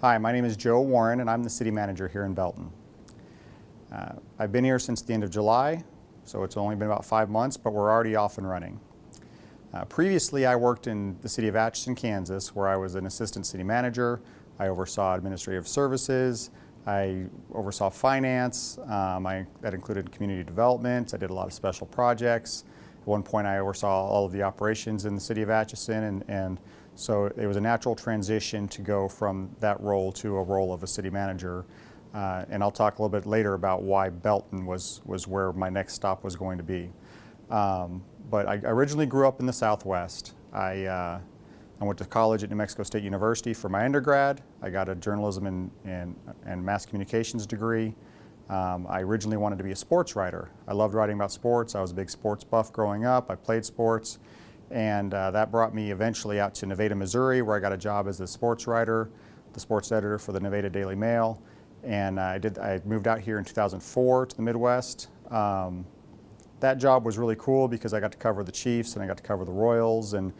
Hi, my name is Joe Warren and I'm the city manager here in Belton. I've been here since the end of July, so it's only been about 5 months, but we're already off and running. Previously, I worked in the city of Atchison, Kansas, where I was an assistant city manager. I oversaw administrative services, I oversaw finance, that included community development. I did a lot of special projects. At one point, I oversaw all of the operations in the city of Atchison, and so it was a natural transition to go from that role to a role of a city manager. And I'll talk a little bit later about why Belton was where my next stop was going to be. But I originally grew up in the Southwest. I went to college at New Mexico State University for my undergrad. I got a journalism and mass communications degree. I originally wanted to be a sports writer. I loved writing about sports. I was a big sports buff growing up. I played sports. And that brought me eventually out to Nevada, Missouri, where I got a job as a sports writer, the sports editor for the Nevada Daily Mail. And I moved out here in 2004 to the Midwest. That job was really cool because I got to cover the Chiefs and I got to cover the Royals. And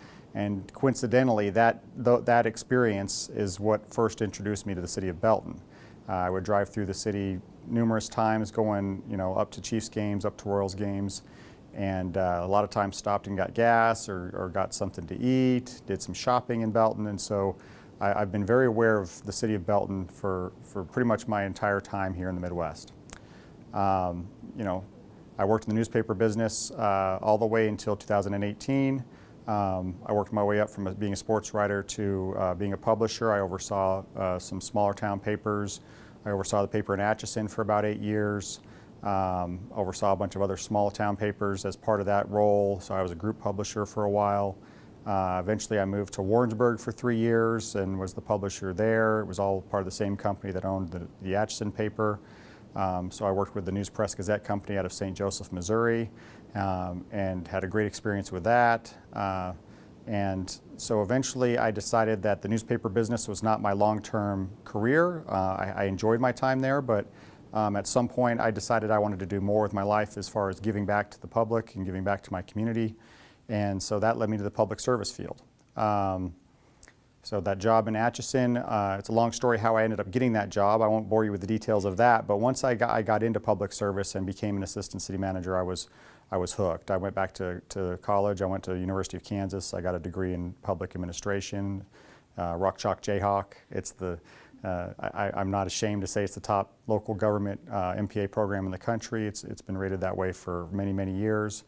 coincidentally, that experience is what first introduced me to the city of Belton. I would drive through the city numerous times, going up to Chiefs games, up to Royals games. And a lot of times stopped and got gas or got something to eat, did some shopping in Belton. And so I've been very aware of the city of Belton for pretty much my entire time here in the Midwest. I worked in the newspaper business all the way until 2018. I worked my way up from being a sports writer to being a publisher. I oversaw some smaller town papers. I oversaw the paper in Atchison for about 8 years. Oversaw a bunch of other small town papers as part of that role, so I was a group publisher for a while. Eventually I moved to Warrensburg for 3 years and was the publisher there. It was all part of the same company that owned the Atchison paper. So I worked with the News Press Gazette company out of St. Joseph, Missouri, and had a great experience with that. And so eventually I decided that the newspaper business was not my long-term career. I enjoyed my time there, but at some point I decided I wanted to do more with my life as far as giving back to the public and giving back to my community. And so that led me to the public service field. So that job in Atchison, it's a long story how I ended up getting that job. I won't bore you with the details of that, but once I got into public service and became an assistant city manager, I was hooked. I went back to college. I went to the University of Kansas. I got a degree in public administration, Rock Chalk Jayhawk. It's I'm not ashamed to say it's the top local government MPA program in the country. It's been rated that way for many, many years.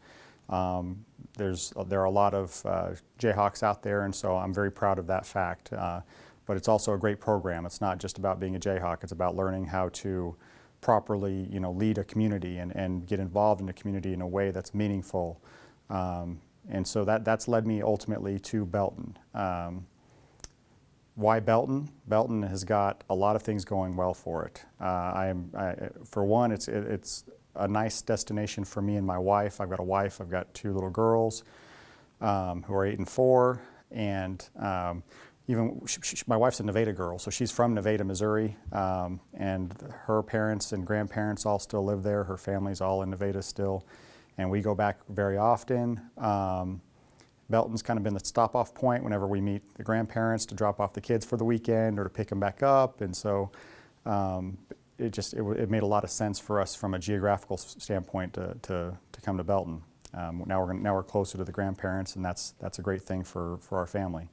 There are a lot of Jayhawks out there, and so I'm very proud of that fact. But it's also a great program. It's not just about being a Jayhawk. It's about learning how to properly, lead a community and get involved in the community in a way that's meaningful. And so that's led me ultimately to Belton. Why Belton? Belton has got a lot of things going well for it. For one, it's a nice destination for me and my wife. I've got a wife, I've got 2 little girls who are 8 and 4, and even my wife's a Nevada girl, so she's from Nevada, Missouri, and her parents and grandparents all still live there. Her family's all in Nevada still, and we go back very often. Belton's kind of been the stop-off point whenever we meet the grandparents to drop off the kids for the weekend or to pick them back up, and so it made a lot of sense for us from a geographical standpoint to come to Belton. Now we're closer to the grandparents, and that's a great thing for our family.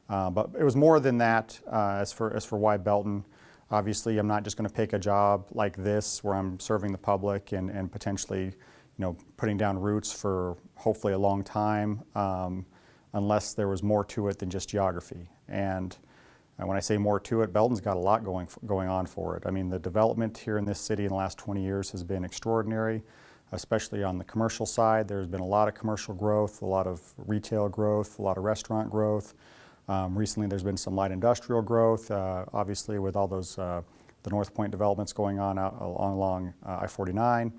But it was more than that as for why Belton. Obviously, I'm not just going to pick a job like this where I'm serving the public and potentially putting down roots for hopefully a long time, unless there was more to it than just geography. And when I say more to it, Belton's got a lot going on for it. I mean, the development here in this city in the last 20 years has been extraordinary, especially on the commercial side. There's been a lot of commercial growth, a lot of retail growth, a lot of restaurant growth. Recently, there's been some light industrial growth, obviously with all those the North Point developments going on along I-49.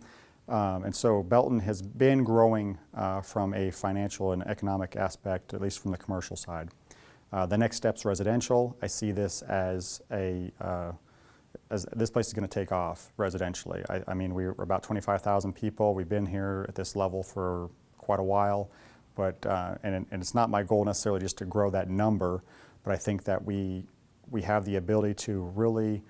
And so Belton has been growing from a financial and economic aspect, at least from the commercial side. The next step's residential. I see this as this place is going to take off residentially. I mean, we're about 25,000 people. We've been here at this level for quite a while, but and it's not my goal necessarily just to grow that number, but I think that we we have the ability to really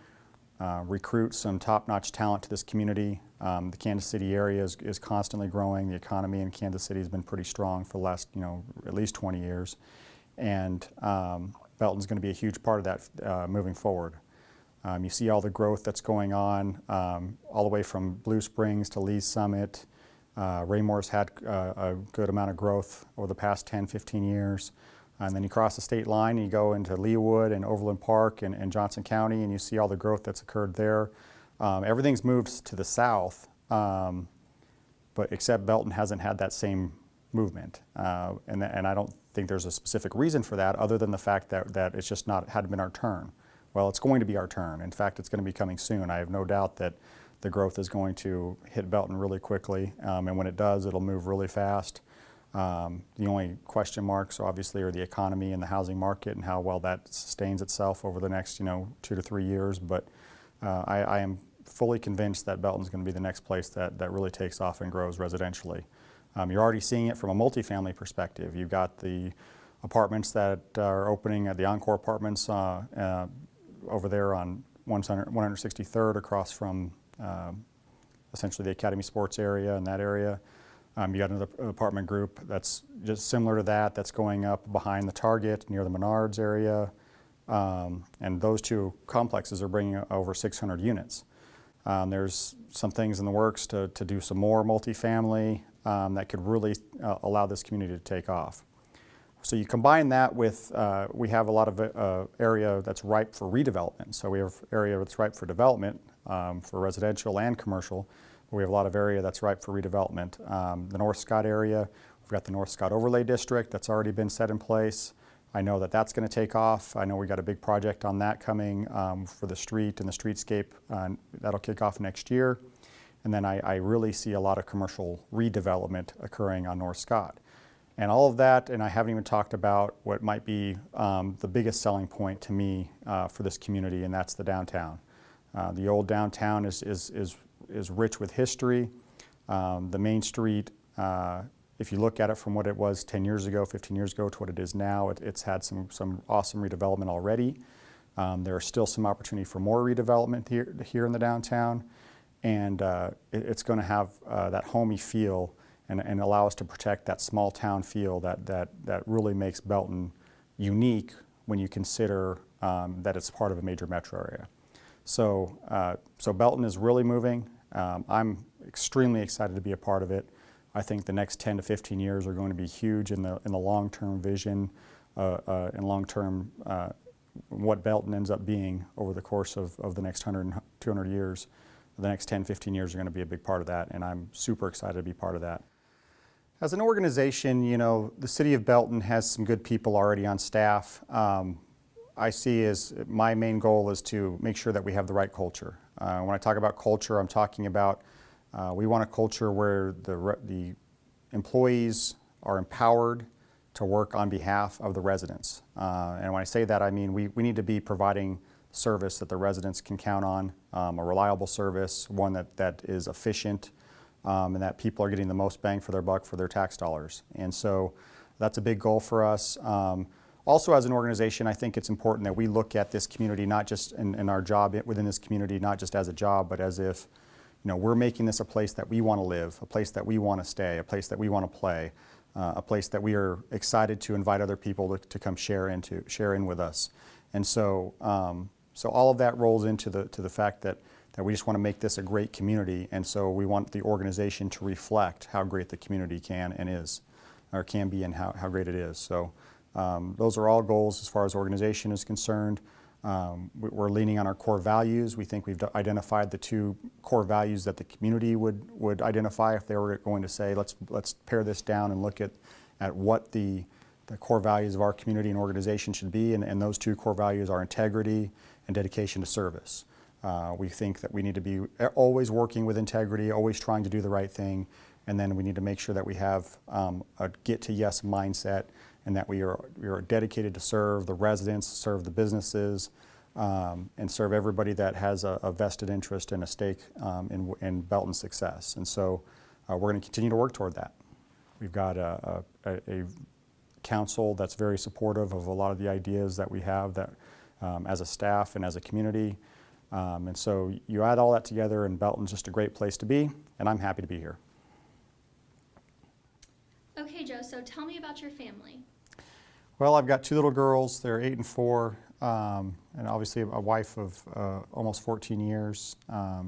recruit some top-notch talent to this community. The Kansas City area is constantly growing. The economy in Kansas City has been pretty strong for the last, at least 20 years. And Belton's going to be a huge part of that moving forward. You see all the growth that's going on, all the way from Blue Springs to Lee's Summit. Raymore's had a good amount of growth over the past 10, 15 years. And then you cross the state line and you go into Leawood and Overland Park and Johnson County, and you see all the growth that's occurred there. Everything's moved to the south, but except Belton hasn't had that same movement. And I don't think there's a specific reason for that other than the fact that it's just hadn't been our turn. Well, it's going to be our turn. In fact, it's going to be coming soon. I have no doubt that the growth is going to hit Belton really quickly, and when it does, it'll move really fast. The only question marks, obviously, are the economy and the housing market and how well that sustains itself over the next, 2 to 3 years. But I am fully convinced that Belton's going to be the next place that really takes off and grows residentially. You're already seeing it from a multifamily perspective. You've got the apartments that are opening at the Encore Apartments over there on 163rd across from essentially the Academy Sports area and that area. You got another apartment group that's just similar to that, that's going up behind the Target near the Menards area. And those two complexes are bringing over 600 units. There's some things in the works to do some more multifamily that could really allow this community to take off. So you combine that with, we have a lot of area that's ripe for redevelopment. So we have area that's ripe for development for residential and commercial. We have a lot of area that's ripe for redevelopment. The North Scott area, we've got the North Scott Overlay District that's already been set in place. I know that that's going to take off. I know we got a big project on that coming for the street and the streetscape. That'll kick off next year. And then I really see a lot of commercial redevelopment occurring on North Scott. And all of that, and I haven't even talked about what might be the biggest selling point to me for this community, and that's the downtown. The old downtown is rich with history. The Main Street, if you look at it from what it was 10 years ago, 15 years ago to what it is now, it's had some awesome redevelopment already. There is still some opportunity for more redevelopment here in the downtown, and it's going to have that homey feel and allow us to protect that small town feel that really makes Belton unique when you consider that it's part of a major metro area. So Belton is really moving. I'm extremely excited to be a part of it. I think the next 10 to 15 years are going to be huge in the long-term vision and long-term what Belton ends up being over the course of the next 100, 200 years. The next 10, 15 years are going to be a big part of that, and I'm super excited to be part of that. As an organization, the city of Belton has some good people already on staff. I see as my main goal is to make sure that we have the right culture. When I talk about culture, I'm talking about we want a culture where the employees are empowered to work on behalf of the residents. And when I say that, I mean we need to be providing service that the residents can count on, a reliable service, one that is efficient, and that people are getting the most bang for their buck for their tax dollars. And so that's a big goal for us. Also, as an organization, I think it's important that we look at this community, not just in our job within this community, not just as a job, but as if we're making this a place that we want to live, a place that we want to stay, a place that we want to play, a place that we are excited to invite other people to come share in with us. And so, so all of that rolls into the fact that we just want to make this a great community, and so we want the organization to reflect how great the community can be, and how great it is. So. Those are all goals as far as organization is concerned. We're leaning on our core values. We think we've identified the 2 core values that the community would identify if they were going to say, let's pare this down and look at what the core values of our community and organization should be. And those 2 core values are integrity and dedication to service. We think that we need to be always working with integrity, always trying to do the right thing, and then we need to make sure that we have a get-to-yes mindset, and that we are dedicated to serve the residents, serve the businesses, and serve everybody that has a vested interest and a stake in Belton's success. And so we're going to continue to work toward that. We've got a council that's very supportive of a lot of the ideas that we have, that as a staff and as a community. And so you add all that together, and Belton's just a great place to be, and I'm happy to be here. Okay, Joe, so tell me about your family. Well, I've got two little girls. They're 8 and 4, and obviously a wife of almost 14 years.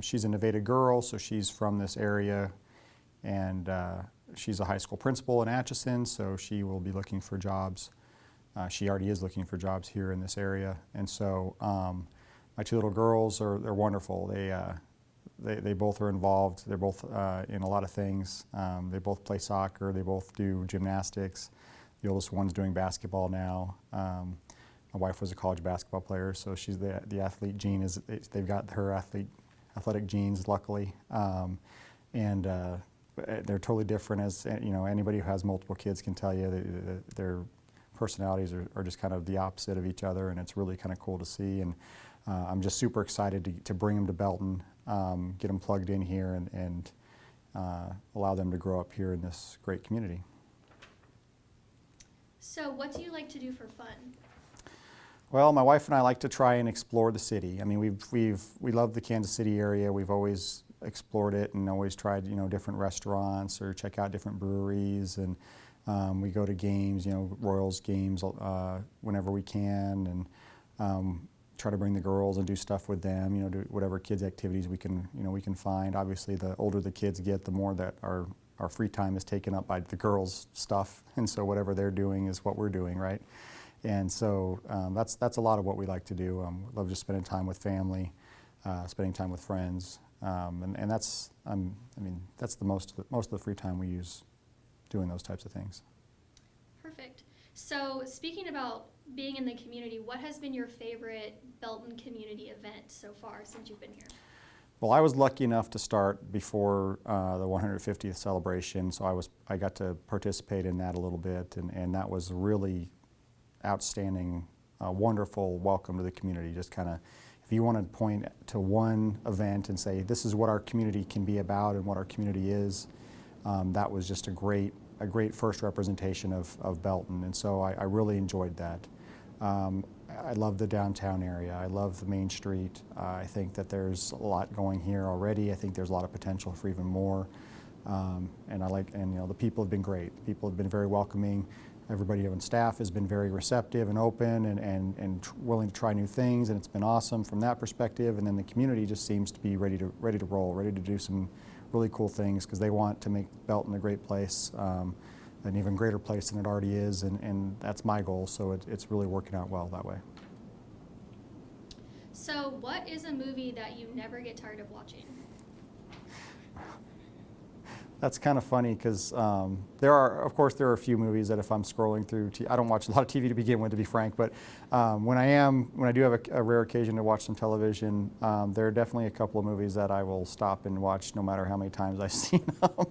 She's a Nevada girl, so she's from this area, and she's a high school principal in Atchison, so she will be looking for jobs. She already is looking for jobs here in this area, and so my two little girls they're wonderful. They both are involved. They're both in a lot of things. They both play soccer. They both do gymnastics. The oldest one's doing basketball now. My wife was a college basketball player, so she's the athlete gene they've got her athletic genes, luckily. And they're totally different, as you know, anybody who has multiple kids can tell you. Their personalities are just kind of the opposite of each other, and it's really kind of cool to see. And I'm just super excited to bring them to Belton, get them plugged in here, and allow them to grow up here in this great community. So what do you like to do for fun? Well, my wife and I like to try and explore the city. I mean, we love the Kansas City area. We've always explored it and always tried, different restaurants or check out different breweries. And we go to games, Royals games whenever we can, and try to bring the girls and do stuff with them. Do whatever kids activities we can find. Obviously, the older the kids get, the more that our free time is taken up by the girls' stuff, and so whatever they're doing is what we're doing, right? And so that's a lot of what we like to do. Love just spending time with family, spending time with friends, and that's the most of the free time we use doing those types of things. Perfect. So speaking about being in the community, what has been your favorite Belton community event so far since you've been here? Well, I was lucky enough to start before the 150th celebration, so I got to participate in that a little bit, and that was really outstanding, wonderful welcome to the community. Just kind of, if you want to point to one event and say this is what our community can be about and what our community is, that was just a great first representation of Belton, and so I really enjoyed that. I love the downtown area. I love the Main Street. I think that there's a lot going here already. I think there's a lot of potential for even more. And the people have been great. People have been very welcoming. Everybody on staff has been very receptive and open and willing to try new things, and it's been awesome from that perspective. And then the community just seems to be ready to roll, ready to do some really cool things, because they want to make Belton a great place, an even greater place than it already is, and that's my goal, so it's really working out well that way. So what is a movie that you never get tired of watching? That's kind of funny, because there are a few movies that if I'm scrolling through, I don't watch a lot of TV to begin with, to be frank, but when I do have a rare occasion to watch some television, there are definitely a couple of movies that I will stop and watch no matter how many times I've seen them.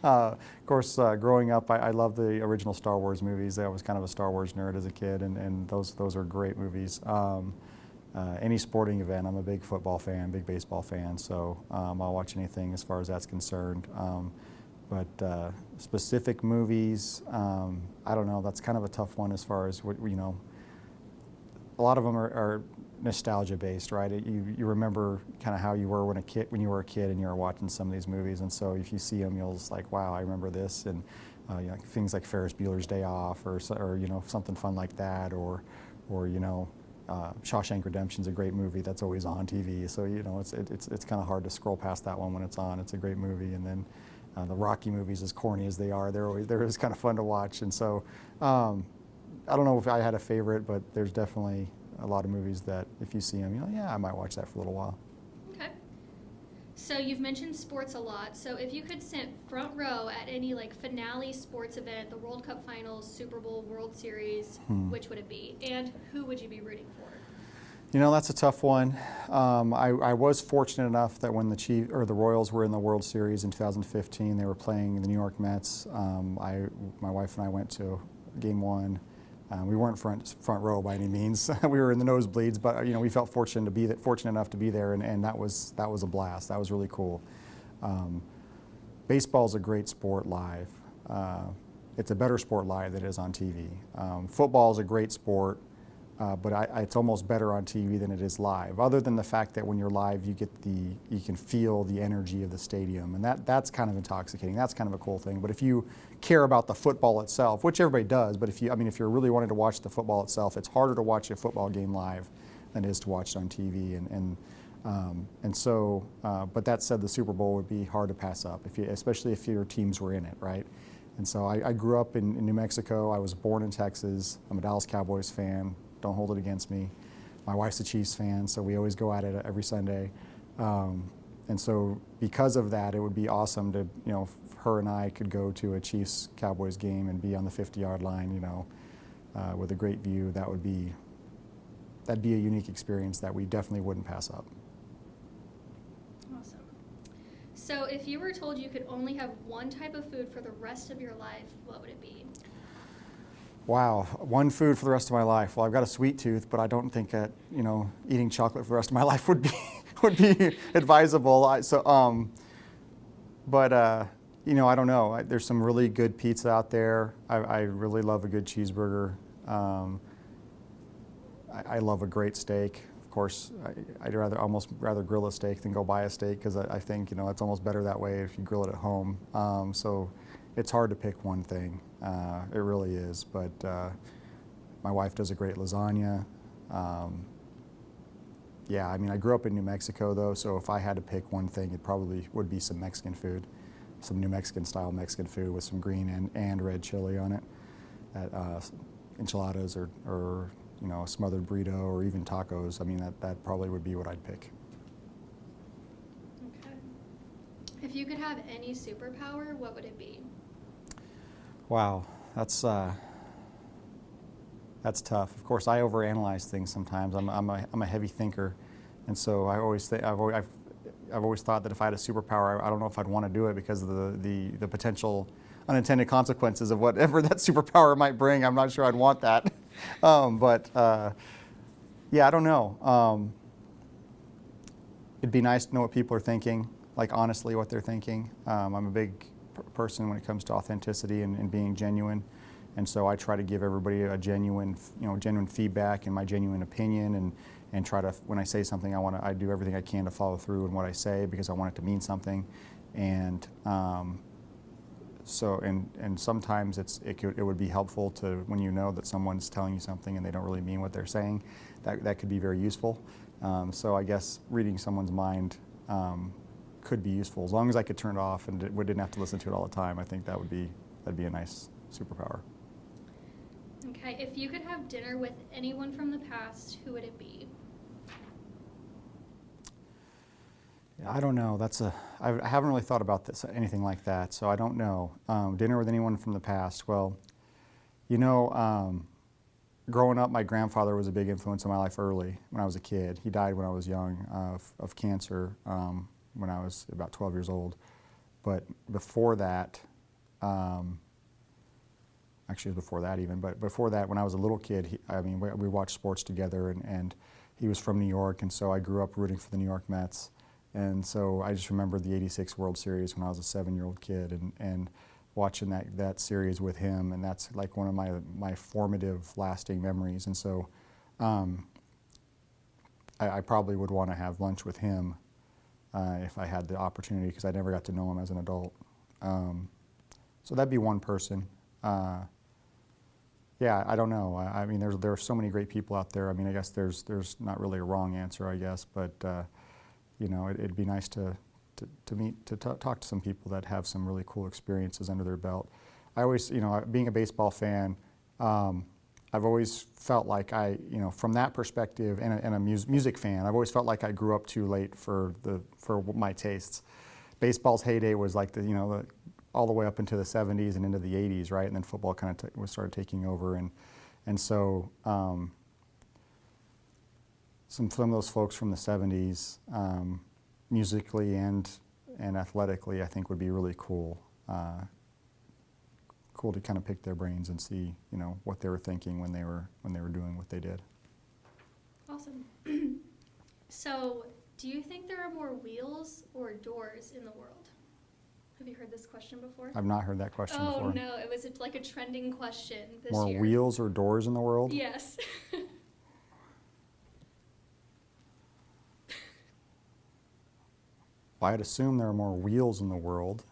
Of course, growing up, I love the original Star Wars movies. I was kind of a Star Wars nerd as a kid, and those are great movies. Any sporting event, I'm a big football fan, big baseball fan, so I'll watch anything as far as that's concerned. But specific movies, I don't know, that's kind of a tough one as far as what, a lot of them are nostalgia based, right? You remember kind of how you were when you were a kid and you were watching some of these movies, and so if you see them, you'll just like, wow, I remember this, and things like Ferris Bueller's Day Off, or something fun like that, or Shawshank Redemption's a great movie that's always on TV, so it's kind of hard to scroll past that one when it's on. It's a great movie. And then the Rocky movies, as corny as they are, they're always kind of fun to watch. And so I don't know if I had a favorite, but there's definitely a lot of movies that if you see them, yeah, I might watch that for a little while. Okay. So you've mentioned sports a lot. So if you could sit front row at any finale sports event, the World Cup Finals, Super Bowl, World Series, which would it be? And who would you be rooting for? That's a tough one. I was fortunate enough that when the Royals were in the World Series in 2015, they were playing the New York Mets. My wife and I went to Game 1. We weren't front row by any means. We were in the nosebleeds, but we felt fortunate enough to be there, and that was a blast. That was really cool. Baseball's a great sport live. It's a better sport live than it is on TV. Football is a great sport. but it's almost better on TV than it is live. Other than the fact that when you're live, you can feel the energy of the stadium, and that's kind of intoxicating. That's kind of a cool thing. But if you care about the football itself, which everybody does, but if you're really wanting to watch the football itself, it's harder to watch a football game live than it is to watch it on TV. But that said, the Super Bowl would be hard to pass up, especially if your teams were in it, right? And so I grew up in New Mexico. I was born in Texas. I'm a Dallas Cowboys fan. Don't hold it against me. My wife's a Chiefs fan, so we always go at it every Sunday. And so because of that, it would be awesome to, her and I could go to a Chiefs-Cowboys game and be on the 50-yard line, with a great view. That'd be a unique experience that we definitely wouldn't pass up. Awesome. So if you were told you could only have one type of food for the rest of your life, what would it be? Wow, one food for the rest of my life. Well, I've got a sweet tooth, but I don't think that eating chocolate for the rest of my life would be advisable. I don't know. There's some really good pizza out there. I really love a good cheeseburger. I love a great steak. Of course, I'd rather grill a steak than go buy a steak, because I think it's almost better that way if you grill it at home. So it's hard to pick one thing. It really is. But my wife does a great lasagna. I grew up in New Mexico though, so if I had to pick one thing, it probably would be some Mexican food, some New Mexican style Mexican food with some green and red chili on it. Enchiladas or a smothered burrito or even tacos. That probably would be what I'd pick. Okay. If you could have any superpower, what would it be? Wow, that's tough. Of course, I overanalyze things sometimes. I'm a heavy thinker, and so I've always thought that if I had a superpower, I don't know if I'd want to do it because of the potential unintended consequences of whatever that superpower might bring. I'm not sure I'd want that. I don't know. It'd be nice to know what people are thinking, like honestly what they're thinking. I'm a big person when it comes to authenticity and being genuine, and so I try to give everybody a genuine feedback and my genuine opinion, and try to, when I say something, I do everything I can to follow through in what I say because I want it to mean something, and sometimes it would be helpful to, when you know that someone's telling you something and they don't really mean what they're saying, that could be very useful. So I guess reading someone's mind could be useful as long as I could turn it off and we didn't have to listen to it all the time. I think that'd be a nice superpower. Okay, if you could have dinner with anyone from the past, who would it be? I don't know. I haven't really thought about anything like that, so I don't know. Dinner with anyone from the past. Well, growing up, my grandfather was a big influence in my life early when I was a kid. He died when I was young of cancer when I was about 12 years old. But before that, actually it was before that even, but before that, when I was a little kid, we watched sports together, and he was from New York, and so I grew up rooting for the New York Mets. And so I just remember the '86 World Series when I was a 7-year-old kid, and watching that series with him, and that's like one of my formative, lasting memories. And so I probably would want to have lunch with him if I had the opportunity, because I never got to know him as an adult. So that'd be one person. I don't know. There are so many great people out there. I guess there's not really a wrong answer, I guess, but it'd be nice to talk to some people that have some really cool experiences under their belt. I always, being a baseball fan, I've always felt like from that perspective, and a music fan, I've always felt like I grew up too late for my tastes. Baseball's heyday was like all the way up into the '70s and into the '80s, right? And then football kind of started taking over, and so some of those folks from the '70s, musically and athletically, I think would be really cool. Cool to kind of pick their brains and see, what they were thinking when they were doing what they did. Awesome. So, do you think there are more wheels or doors in the world? Have you heard this question before? I've not heard that question before. Oh no, it was like a trending question this year. More wheels or doors in the world? Yes. Well, I'd assume there are more wheels in the world.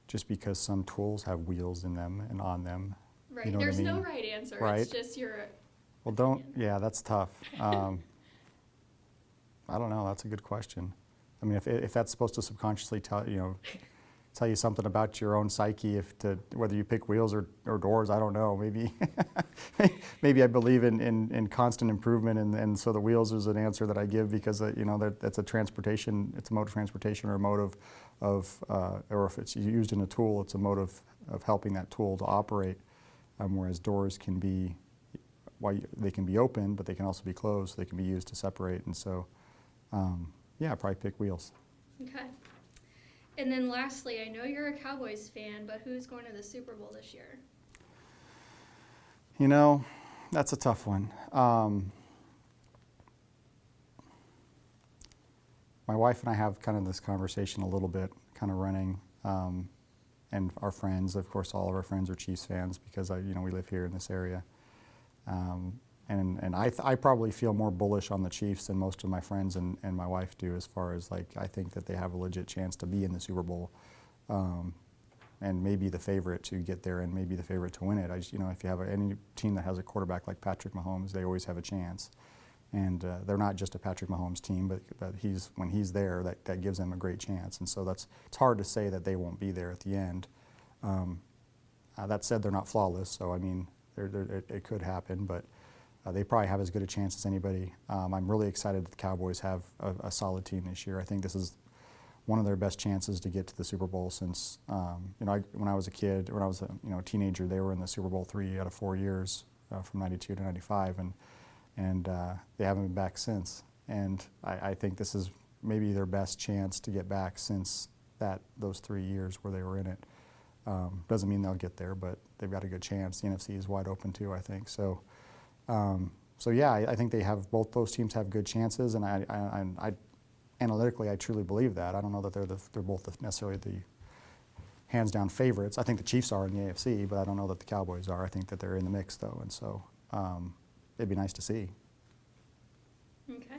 Just because some tools have wheels in them and on them. Right. You know There's what I no mean? right answer. Right. It's just your Well, don't, opinion. yeah, that's tough. I don't know, that's a good question. I mean, if that's supposed to subconsciously tell you something about your own psyche, whether you pick wheels or doors, I don't know. Maybe maybe I believe in constant improvement, and so the wheels is an answer that I give because that's a transportation, it's a mode of transportation or a mode or if it's used in a tool, it's a mode of helping that tool to operate. Whereas doors can be, they can be open, but they can also be closed. So they can be used to separate, and so yeah, I probably pick wheels. Okay. And then lastly, I know you're a Cowboys fan, but who's going to the Super Bowl this year? That's a tough one. My wife and I have kind of this conversation a little bit, kind of running, and our friends, of course, all of our friends are Chiefs fans because we live here in this area. And I probably feel more bullish on the Chiefs than most of my friends and my wife do, as far as I think that they have a legit chance to be in the Super Bowl, and maybe the favorite to get there and maybe the favorite to win it. If you have any team that has a quarterback like Patrick Mahomes, they always have a chance. And they're not just a Patrick Mahomes team, but when he's there, that gives them a great chance. And so it's hard to say that they won't be there at the end. That said, they're not flawless, so I mean, it could happen, but they probably have as good a chance as anybody. I'm really excited that the Cowboys have a solid team this year. I think this is one of their best chances to get to the Super Bowl since, when I was a kid, when I was a teenager, they were in the Super Bowl 3 out of 4 years, from 92 to 95, and they haven't been back since. And I think this is maybe their best chance to get back since those 3 years where they were in it. Doesn't mean they'll get there, but they've got a good chance. The NFC is wide open too, I think. So yeah, I think both those teams have good chances, and I analytically, I truly believe that. I don't know that they're both necessarily the hands-down favorites. I think the Chiefs are in the AFC, but I don't know that the Cowboys are. I think that they're in the mix, though, and so it'd be nice to see. Okay.